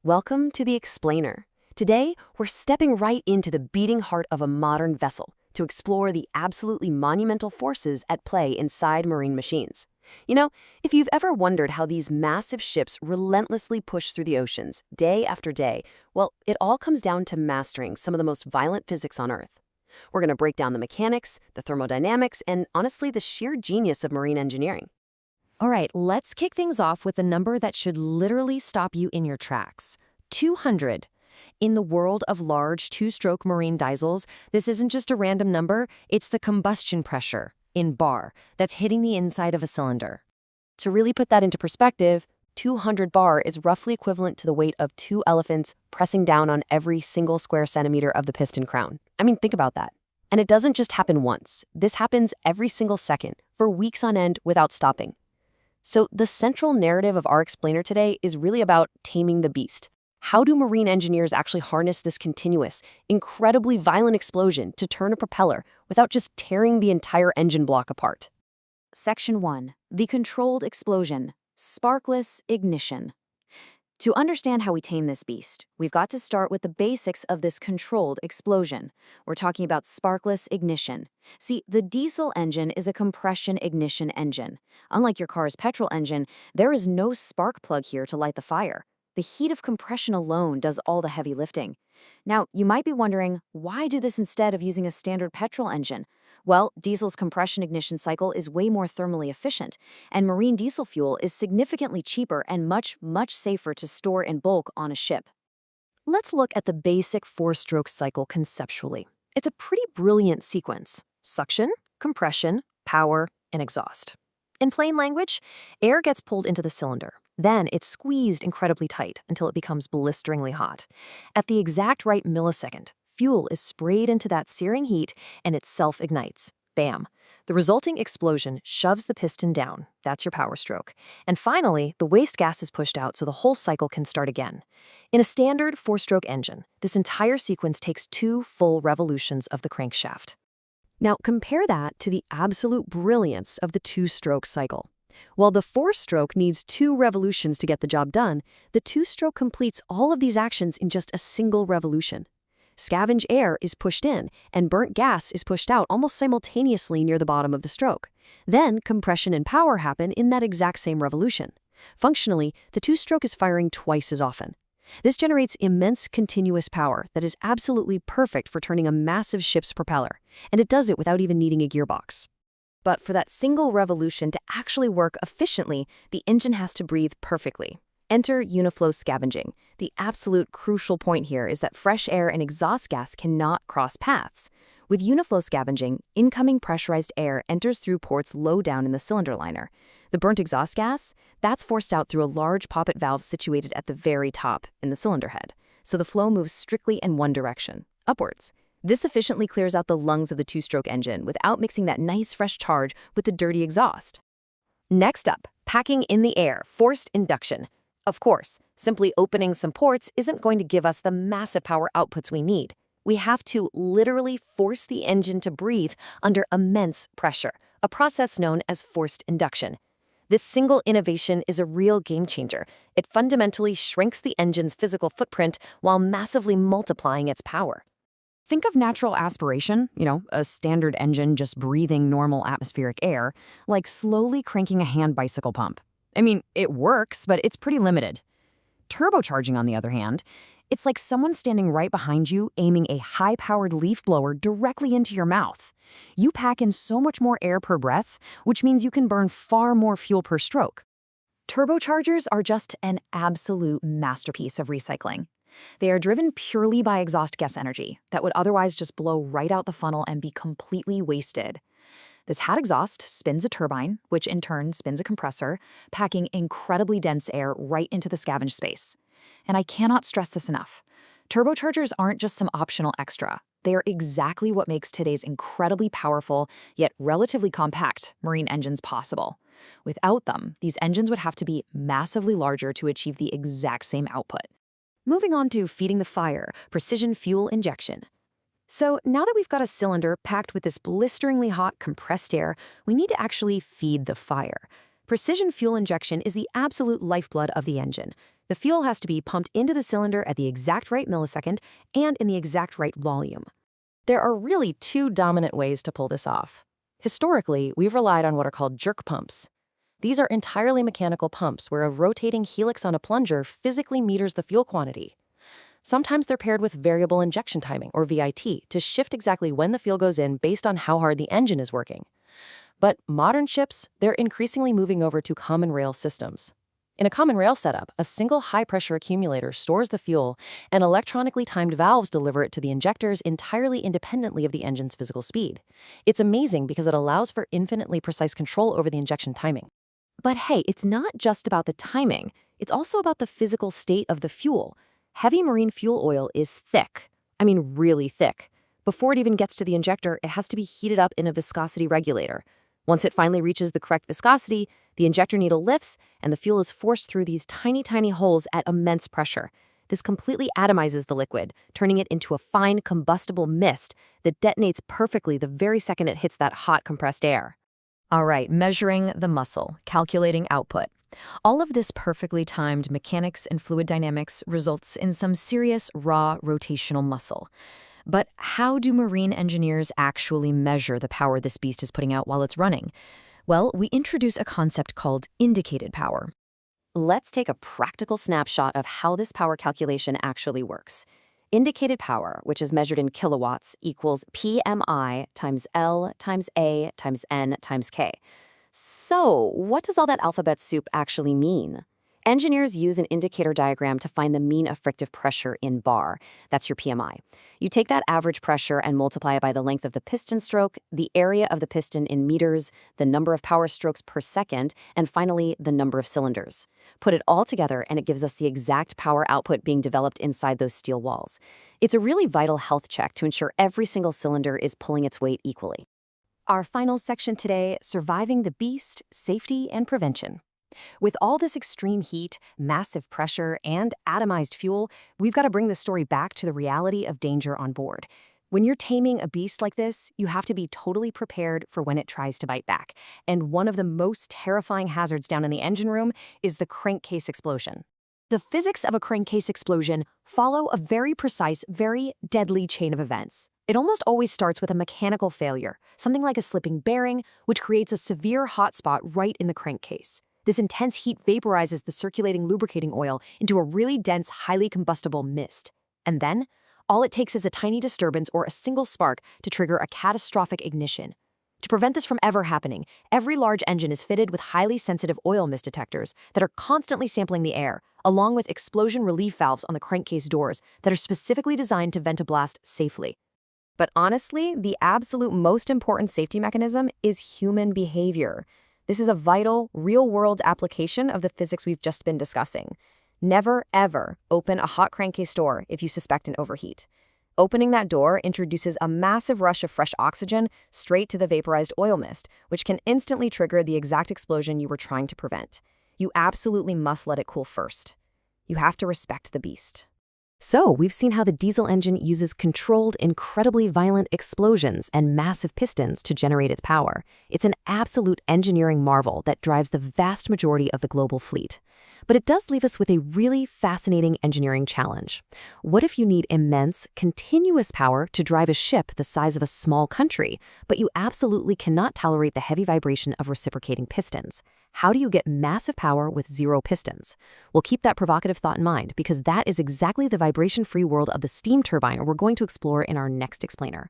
Welcome to the Explainer. Today, we're stepping right into the beating heart of a modern vessel to explore the absolutely monumental forces at play inside marine machines. If you've ever wondered how these massive ships relentlessly push through the oceans day after day, well, it all comes down to mastering some of the most violent physics on Earth. We're going to break down the mechanics, the thermodynamics, and honestly, the sheer genius of marine engineering. All right, let's kick things off with a number that should literally stop you in your tracks. 200. In the world of large two-stroke marine diesels, this isn't just a random number, it's the combustion pressure, in bar, that's hitting the inside of a cylinder. To really put that into perspective, 200 bar is roughly equivalent to the weight of 2 elephants pressing down on every single square centimeter of the piston crown. I mean, think about that. And it doesn't just happen once. This happens every single second, for weeks on end without stopping. So the central narrative of our explainer today is really about taming the beast. How do marine engineers actually harness this continuous, incredibly violent explosion to turn a propeller without just tearing the entire engine block apart? Section 1. The controlled explosion. Sparkless ignition. To understand how we tame this beast, we've got to start with the basics of this controlled explosion. We're talking about sparkless ignition. See, the diesel engine is a compression ignition engine. Unlike your car's petrol engine, there is no spark plug here to light the fire. The heat of compression alone does all the heavy lifting. Now, you might be wondering, why do this instead of using a standard petrol engine? Well, diesel's compression ignition cycle is way more thermally efficient, and marine diesel fuel is significantly cheaper and much safer to store in bulk on a ship. Let's look at the basic four-stroke cycle conceptually. It's a pretty brilliant sequence: suction, compression, power, and exhaust. In plain language, air gets pulled into the cylinder. Then it's squeezed incredibly tight until it becomes blisteringly hot. At the exact right millisecond, fuel is sprayed into that searing heat and it self-ignites. Bam! The resulting explosion shoves the piston down. That's your power stroke. And finally, the waste gas is pushed out so the whole cycle can start again. In a standard four-stroke engine, this entire sequence takes 2 full revolutions of the crankshaft. Now compare that to the absolute brilliance of the two-stroke cycle. While the four-stroke needs 2 revolutions to get the job done, the two-stroke completes all of these actions in just a single revolution. Scavenged air is pushed in, and burnt gas is pushed out almost simultaneously near the bottom of the stroke. Then compression and power happen in that exact same revolution. Functionally, the two-stroke is firing twice as often. This generates immense continuous power that is absolutely perfect for turning a massive ship's propeller, and it does it without even needing a gearbox. But for that single revolution to actually work efficiently, the engine has to breathe perfectly. Enter uniflow scavenging. The absolute crucial point here is that fresh air and exhaust gas cannot cross paths. With uniflow scavenging, incoming pressurized air enters through ports low down in the cylinder liner. The burnt exhaust gas, that's forced out through a large poppet valve situated at the very top in the cylinder head. So the flow moves strictly in one direction, upwards. This efficiently clears out the lungs of the two-stroke engine without mixing that nice fresh charge with the dirty exhaust. Next up, packing in the air, forced induction. Of course, simply opening some ports isn't going to give us the massive power outputs we need. We have to literally force the engine to breathe under immense pressure, a process known as forced induction. This single innovation is a real game changer. It fundamentally shrinks the engine's physical footprint while massively multiplying its power. Think of natural aspiration, a standard engine just breathing normal atmospheric air, like slowly cranking a hand bicycle pump. I mean, it works, but it's pretty limited. Turbocharging, on the other hand, it's like someone standing right behind you aiming a high-powered leaf blower directly into your mouth. You pack in so much more air per breath, which means you can burn far more fuel per stroke. Turbochargers are just an absolute masterpiece of recycling. They are driven purely by exhaust gas energy that would otherwise just blow right out the funnel and be completely wasted. This hat exhaust spins a turbine, which in turn spins a compressor, packing incredibly dense air right into the scavenged space. And I cannot stress this enough. Turbochargers aren't just some optional extra. They are exactly what makes today's incredibly powerful, yet relatively compact, marine engines possible. Without them, these engines would have to be massively larger to achieve the exact same output. Moving on to feeding the fire, precision fuel injection. So now that we've got a cylinder packed with this blisteringly hot compressed air, we need to actually feed the fire. Precision fuel injection is the absolute lifeblood of the engine. The fuel has to be pumped into the cylinder at the exact right millisecond and in the exact right volume. There are really two dominant ways to pull this off. Historically, we've relied on what are called jerk pumps. These are entirely mechanical pumps where a rotating helix on a plunger physically meters the fuel quantity. Sometimes they're paired with variable injection timing, or VIT, to shift exactly when the fuel goes in based on how hard the engine is working. But modern ships, they're increasingly moving over to common rail systems. In a common rail setup, a single high-pressure accumulator stores the fuel, and electronically timed valves deliver it to the injectors entirely independently of the engine's physical speed. It's amazing because it allows for infinitely precise control over the injection timing. But hey, it's not just about the timing. It's also about the physical state of the fuel. Heavy marine fuel oil is thick. I mean, really thick. Before it even gets to the injector, it has to be heated up in a viscosity regulator. Once it finally reaches the correct viscosity, the injector needle lifts, and the fuel is forced through these tiny, tiny holes at immense pressure. This completely atomizes the liquid, turning it into a fine, combustible mist that detonates perfectly the very second it hits that hot, compressed air. All right, measuring the muscle, calculating output. All of this perfectly timed mechanics and fluid dynamics results in some serious, raw, rotational muscle. But how do marine engineers actually measure the power this beast is putting out while it's running? Well, we introduce a concept called indicated power. Let's take a practical snapshot of how this power calculation actually works. Indicated power, which is measured in kilowatts, equals PMI times L times A times N times K. So, what does all that alphabet soup actually mean? Engineers use an indicator diagram to find the mean effective pressure in bar. That's your PMI. You take that average pressure and multiply it by the length of the piston stroke, the area of the piston in meters, the number of power strokes per second, and finally, the number of cylinders. Put it all together and it gives us the exact power output being developed inside those steel walls. It's a really vital health check to ensure every single cylinder is pulling its weight equally. Our final section today, surviving the beast, safety, and prevention. With all this extreme heat, massive pressure, and atomized fuel, we've got to bring the story back to the reality of danger on board. When you're taming a beast like this, you have to be totally prepared for when it tries to bite back. And one of the most terrifying hazards down in the engine room is the crankcase explosion. The physics of a crankcase explosion follow a very precise, very deadly chain of events. It almost always starts with a mechanical failure, something like a slipping bearing, which creates a severe hotspot right in the crankcase. This intense heat vaporizes the circulating lubricating oil into a really dense, highly combustible mist. And then, all it takes is a tiny disturbance or a single spark to trigger a catastrophic ignition. To prevent this from ever happening, every large engine is fitted with highly sensitive oil mist detectors that are constantly sampling the air, along with explosion relief valves on the crankcase doors that are specifically designed to vent a blast safely. But honestly, the absolute most important safety mechanism is human behavior. This is a vital, real-world application of the physics we've just been discussing. Never, ever open a hot crankcase door if you suspect an overheat. Opening that door introduces a massive rush of fresh oxygen straight to the vaporized oil mist, which can instantly trigger the exact explosion you were trying to prevent. You absolutely must let it cool first. You have to respect the beast. So, we've seen how the diesel engine uses controlled, incredibly violent explosions and massive pistons to generate its power. It's an absolute engineering marvel that drives the vast majority of the global fleet. But it does leave us with a really fascinating engineering challenge. What if you need immense, continuous power to drive a ship the size of a small country, but you absolutely cannot tolerate the heavy vibration of reciprocating pistons? How do you get massive power with zero pistons? We'll keep that provocative thought in mind because that is exactly the vibration-free world of the steam turbine we're going to explore in our next explainer.